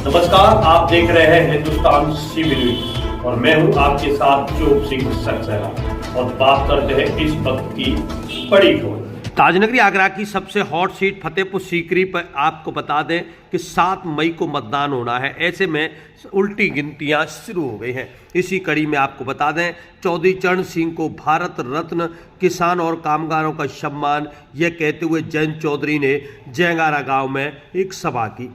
नमस्कार, आप देख रहे हैं हिंदुस्तान सीबी न्यूज और मैं हूं आपके साथ जोग सिंह सक्सेना और बात करते हैं इस वक्त की बड़ी खबर। ताजनगरी आगरा की सबसे हॉट सीट फतेहपुर सीकरी पर आपको बता दें कि 7 मई को मतदान होना है। ऐसे में उल्टी गिनतियां शुरू हो गई हैं। इसी कड़ी में आपको बता दें, चौधरी चरण सिंह को भारत रत्न किसान और कामगारों का सम्मान, यह कहते हुए जयंत चौधरी ने जयंगारा गांव में एक सभा की।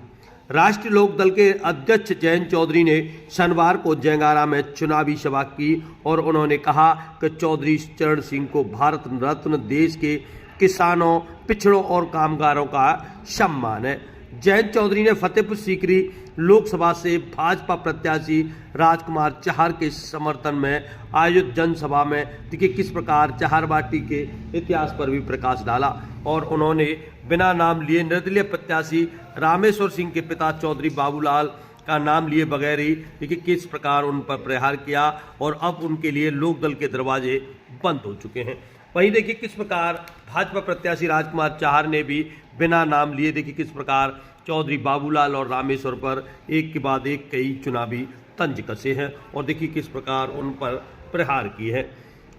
राष्ट्रीय लोकदल के अध्यक्ष जयंत चौधरी ने शनिवार को जयंगारा में चुनावी सभा की और उन्होंने कहा कि चौधरी चरण सिंह को भारत रत्न, देश के किसानों, पिछड़ों और कामगारों का सम्मान है। जयंत चौधरी ने फतेहपुर सीकरी लोकसभा से भाजपा प्रत्याशी राजकुमार चाहर के समर्थन में आयोजित जनसभा में देखिए किस प्रकार चाहर बाटी के इतिहास पर भी प्रकाश डाला और उन्होंने बिना नाम लिए निर्दलीय प्रत्याशी रामेश्वर सिंह के पिता चौधरी बाबूलाल का नाम लिए बगैर ही देखिए किस प्रकार उन पर प्रहार किया और अब उनके लिए लोकदल के दरवाजे बंद हो चुके हैं। वहीं देखिए किस प्रकार भाजपा प्रत्याशी राजकुमार चाहर ने भी बिना नाम लिए देखिए किस प्रकार चौधरी बाबूलाल और रामेश्वर पर एक के बाद एक कई चुनावी तंज कसे हैं और देखिए किस प्रकार उन पर प्रहार की है।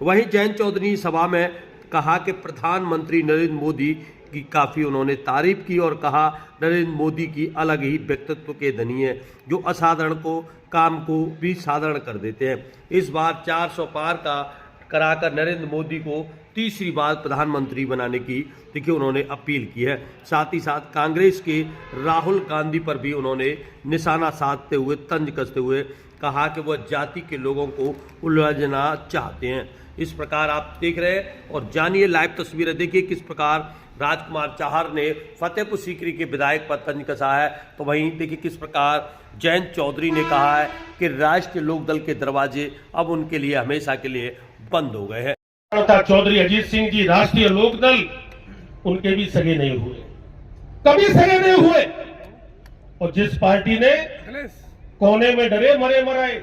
वहीं जयंत चौधरी ने सभा में कहा कि प्रधानमंत्री नरेंद्र मोदी की काफ़ी उन्होंने तारीफ की और कहा नरेंद्र मोदी की अलग ही व्यक्तित्व के धनी है, जो असाधारण को काम को भी साधारण कर देते हैं। इस बार 400 पार का कराकर नरेंद्र मोदी को तीसरी बार प्रधानमंत्री बनाने की देखिए उन्होंने अपील की है। साथ ही साथ कांग्रेस के राहुल गांधी पर भी उन्होंने निशाना साधते हुए तंज कसते हुए कहा कि वह जाति के लोगों को उलझना चाहते हैं। इस प्रकार आप देख रहे हैं और जानिए लाइव तस्वीरें देखिए किस प्रकार राजकुमार चाहर ने फतेहपुर सीकरी के विधायक पर तंज कसा है, तो वहीं देखिए किस प्रकार जयंत चौधरी ने कहा है कि राष्ट्रीय लोकदल के दरवाजे अब उनके लिए हमेशा के लिए बंद हो गए हैं। चौधरी अजीत सिंह जी राष्ट्रीय लोकदल उनके भी सगे नहीं हुए, कभी सगे नहीं हुए। और जिस पार्टी ने कोने में डरे मरे मराए,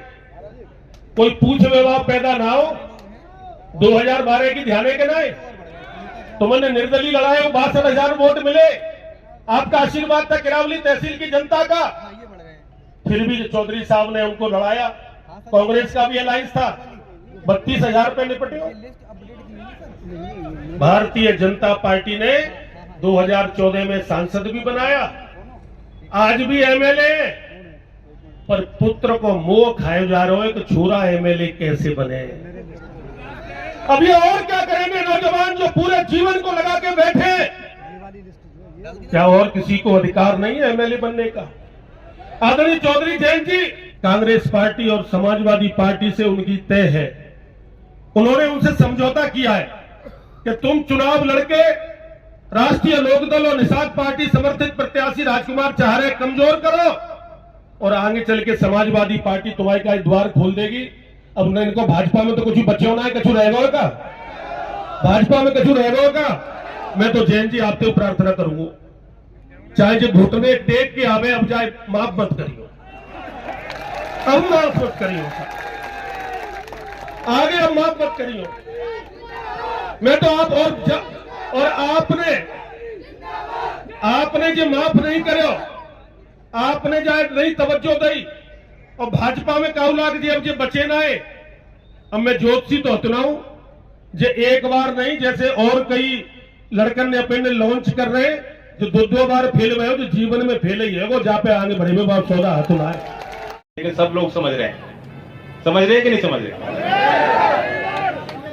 कोई पूछ विवाद पैदा ना हो, 2012 की ध्यान के नाए तुमने निर्दलीय लड़ाए, 62,000 वोट मिले, आपका आशीर्वाद था किरावली तहसील की जनता का। फिर भी चौधरी साहब ने उनको लड़ाया, कांग्रेस का भी अलायंस था, 32,000 पे निपटे। भारतीय जनता पार्टी ने 2014 में सांसद भी बनाया, आज भी एमएलए, पर पुत्र को मुंह खाए जा रहे हो कि छुरा एमएलए कैसे बने। अभी और क्या करेंगे नौजवान जो पूरे जीवन को लगा के बैठे, क्या और किसी को अधिकार नहीं है एमएलए बनने का? आदरणीय चौधरी जयंत जी, कांग्रेस पार्टी और समाजवादी पार्टी से उनकी तय है। उन्होंने उनसे समझौता किया है कि तुम चुनाव लड़के राष्ट्रीय लोकदल और निषाद पार्टी समर्थित प्रत्याशी राजकुमार चाहर कमजोर करो और आगे चल के समाजवादी पार्टी तुम्हारे का द्वार खोल देगी। अब न इनको भाजपा में तो कुछ बच्चे होना है, कछु रहेगा का भाजपा में कछु रहेगा का। मैं तो जयंत जी आपसे प्रार्थना करूंगा, चाहे जो घुटने टेक के आवे, अब जाए माफ मत करियो, अब माफ मत करियो, आगे अब माफ मत करियो। मैं तो आप और आपने जो माफ नहीं करो, आपने जाए नहीं तवज्जो दी और भाजपा में काऊ लाग जी, अब जो बचे ना है। अब मैं ज्योतिषी तो हतनाऊं जो एक बार नहीं, जैसे और कई लड़कन ने अपने लॉन्च कर रहे हैं जो 2 बार फेल हुए हो, जो जीवन में फेल ही है वो जहाँ पे आगे बढ़े हुए बाप सौदा हतुना है। लेकिन सब लोग समझ रहे हैं, समझ रहे कि नहीं समझ रहे?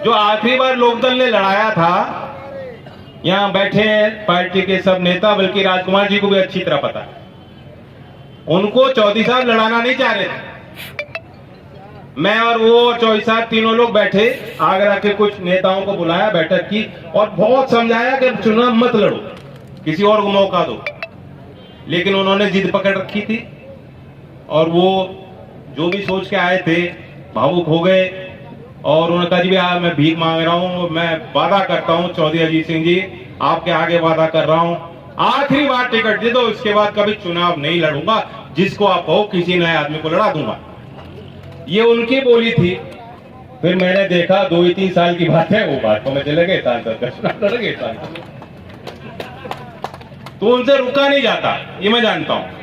जो आखिरी बार लोकदल ने लड़ाया था, यहां बैठे हैं पार्टी के सब नेता, बल्कि राजकुमार जी को भी अच्छी तरह पता है, उनको चौधरी साहब लड़ाना नहीं चाह रहे थे। मैं और वो चौधरी साहब तीनों लोग बैठे, आगरा के कुछ नेताओं को बुलाया, बैठक की और बहुत समझाया कि चुनाव मत लड़ो, किसी और को मौका दो। लेकिन उन्होंने जिद पकड़ रखी थी और वो जो भी सोच के आए थे भावुक हो गए और उन्होंने कहा जी मैं भीख मांग रहा हूं, मैं वादा करता हूं चौधरी अजीत सिंह जी आपके आगे वादा कर रहा हूं, आखिरी बार टिकट दे दो, इसके बाद कभी चुनाव नहीं लड़ूंगा, जिसको आप कहो किसी नए आदमी को लड़ा दूंगा। ये उनकी बोली थी। फिर मैंने देखा 2-3 साल की बात है, वो बात तो मैं चले गए तो उनसे रुका नहीं जाता, ये मैं जानता हूं।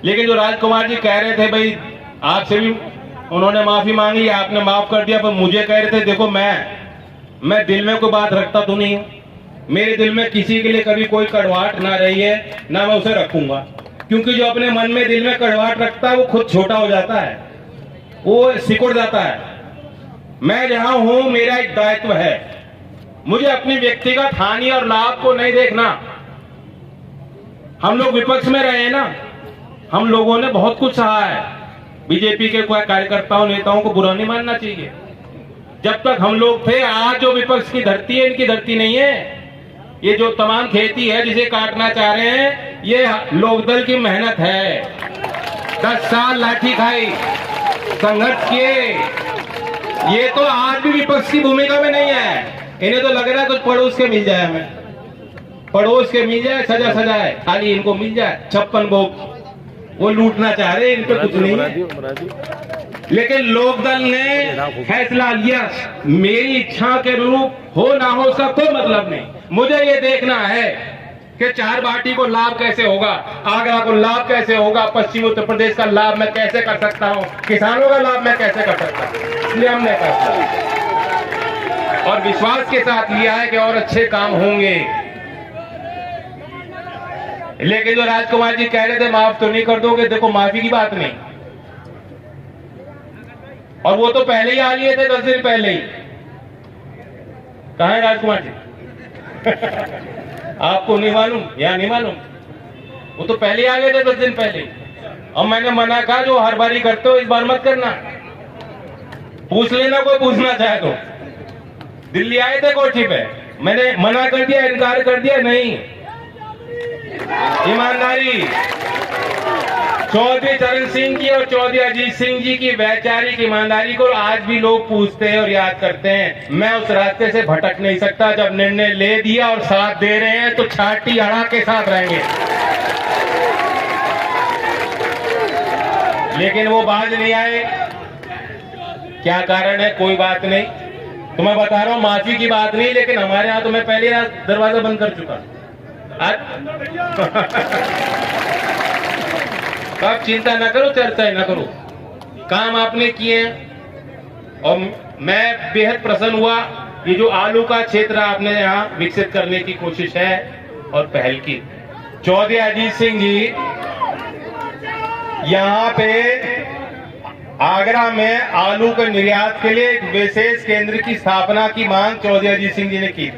लेकिन जो राजकुमार जी कह रहे थे भाई आपसे भी उन्होंने माफी मांगी, आपने माफ कर दिया, पर मुझे कह रहे थे देखो मैं दिल में कोई बात रखता तो नहीं हूं, मेरे दिल में किसी के लिए कभी कोई कड़वाहट ना रही है, ना मैं उसे रखूंगा, क्योंकि जो अपने मन में दिल में कड़वाहट रखता है वो खुद छोटा हो जाता है, वो सिकुड़ जाता है। मैं जहां हूं मेरा एक दायित्व है, मुझे अपनी व्यक्तिगत हानि और लाभ को नहीं देखना। हम लोग विपक्ष में रहे हैं ना, हम लोगों ने बहुत कुछ सहा है, बीजेपी के कोई कार्यकर्ताओं नेताओं को बुरा नहीं मानना चाहिए। जब तक हम लोग थे, आज जो विपक्ष की धरती है इनकी धरती नहीं है। ये जो तमाम खेती है जिसे काटना चाह रहे हैं, ये लोकदल की मेहनत है। 10 साल लाठी खाई, संघर्ष किए, ये तो आज भी विपक्ष की भूमिका में नहीं है। इन्हें तो लग रहा है कुछ पड़ोस के मिल जाए, हमें पड़ोस के मिल जाए, सजा सजाए, खाली इनको मिल जाए 56 भोग, वो लूटना चाह रहे, इन पे कुछ नहीं है। लेकिन लोकदल ने फैसला लिया, मेरी इच्छा के अनुरूप हो ना हो उसका कोई मतलब नहीं, मुझे ये देखना है कि चार बाटी को लाभ कैसे होगा, आगरा को लाभ कैसे होगा, पश्चिमी उत्तर प्रदेश का लाभ मैं कैसे कर सकता हूं, किसानों का लाभ मैं कैसे कर सकता हूं। इसलिए हमने फैसला और विश्वास के साथ लिया है कि और अच्छे काम होंगे। लेकिन जो राजकुमार जी कह रहे थे माफ तो नहीं कर दोगे, देखो माफी की बात नहीं, और वो तो पहले ही आ लिए थे 10 दिन पहले ही। कहां है राजकुमार जी? आपको नहीं मालूम या नहीं मालूम? वो तो पहले ही आ गए थे 10 दिन पहले। और मैंने मना कहा जो हर बारी करते हो इस बार मत करना, पूछ लेना कोई पूछना चाहे तो। दिल्ली आए थे कोठी पे, मैंने मना कर दिया, इनकार कर दिया, नहीं ईमानदारी। चौधरी चरण सिंह की और चौधरी अजीत सिंह जी की वैचारिक ईमानदारी को आज भी लोग पूछते हैं और याद करते हैं। मैं उस रास्ते से भटक नहीं सकता, जब निर्णय ले दिया और साथ दे रहे हैं तो छाती अड़ा के साथ रहेंगे। लेकिन वो बाज नहीं आए, क्या कारण है कोई बात नहीं, तो मैं बता रहा हूं माफी की बात नहीं, लेकिन हमारे यहाँ तो मैं पहले दरवाजा बंद कर चुका। आप चिंता ना करो, चर्चा ना करो, काम आपने किए और मैं बेहद प्रसन्न हुआ। ये जो आलू का क्षेत्र आपने यहाँ विकसित करने की कोशिश है और पहल की। चौधरी अजीत सिंह जी यहाँ पे आगरा में आलू के निर्यात के लिए एक विशेष केंद्र की स्थापना की मांग चौधरी अजीत सिंह जी ने की।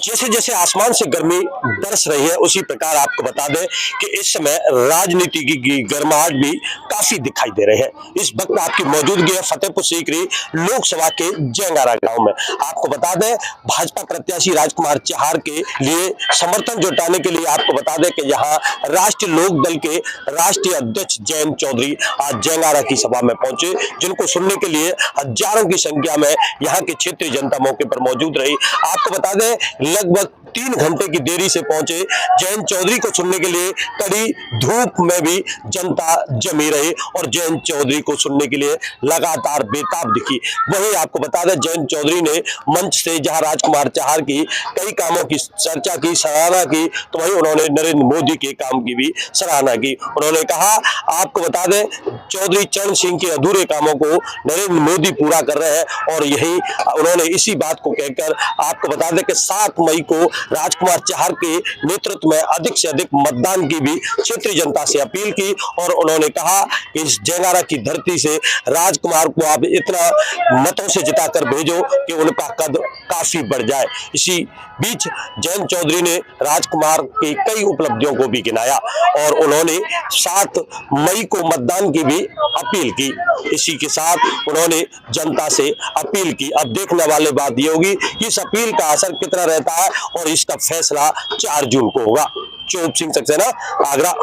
जैसे जैसे आसमान से गर्मी बरस रही है, उसी प्रकार आपको बता दें कि इस समय राजनीति की गर्माहट भी काफी दिखाई दे रहे हैं। इस वक्त आपकी मौजूदगी है फतेहपुर सीकरी लोकसभा के जंगारा गांव में। आपको बता दें भाजपा प्रत्याशी राजकुमार चहार के लिए समर्थन जुटाने के लिए आपको बता दें कि यहाँ राष्ट्रीय लोकदल के राष्ट्रीय अध्यक्ष जयंत चौधरी आज जंगारा की सभा में पहुंचे, जिनको सुनने के लिए हजारों की संख्या में यहाँ की क्षेत्रीय जनता मौके पर मौजूद रही। आपको बता दें लगभग 3 घंटे की देरी से पहुंचे जयंत चौधरी को सुनने के लिए, कड़ी धूप में भी जनता जमी रही और जयंत चौधरी को सुनने के लिए लगातार बेताब दिखी। वहीं आपको बता दें जयंत चौधरी ने मंच से जहां राजकुमार चहार की कई कामों की चर्चा की, सराहना की, तो वहीं उन्होंने नरेंद्र मोदी के काम की भी सराहना की। उन्होंने कहा आपको बता दें चौधरी चरण सिंह के अधूरे कामों को नरेंद्र मोदी पूरा कर रहे हैं और यही उन्होंने इसी बात को कहकर आपको बता दें कि 7 मई को राजकुमार चहार के नेतृत्व में अधिक से अधिक मतदान की भी क्षेत्रीय जनता से अपील की और उन्होंने कहा कि इस जंगारा की धरती से राजकुमार को आप इतना मतों से जिताकर भेजो कि उनका कद काफी बढ़ जाए। इसी बीच जयंत चौधरी ने राजकुमार की कई उपलब्धियों को भी गिनाया और उन्होंने 7 मई को मतदान की भी अपील की। इसी के साथ उन्होंने जनता से अपील की। अब देखने वाली बात यह होगी कि इस अपील का असर कितना रहता है और इसका फैसला 4 जून को होगा। चौप सिंह सक्सेना, आगरा।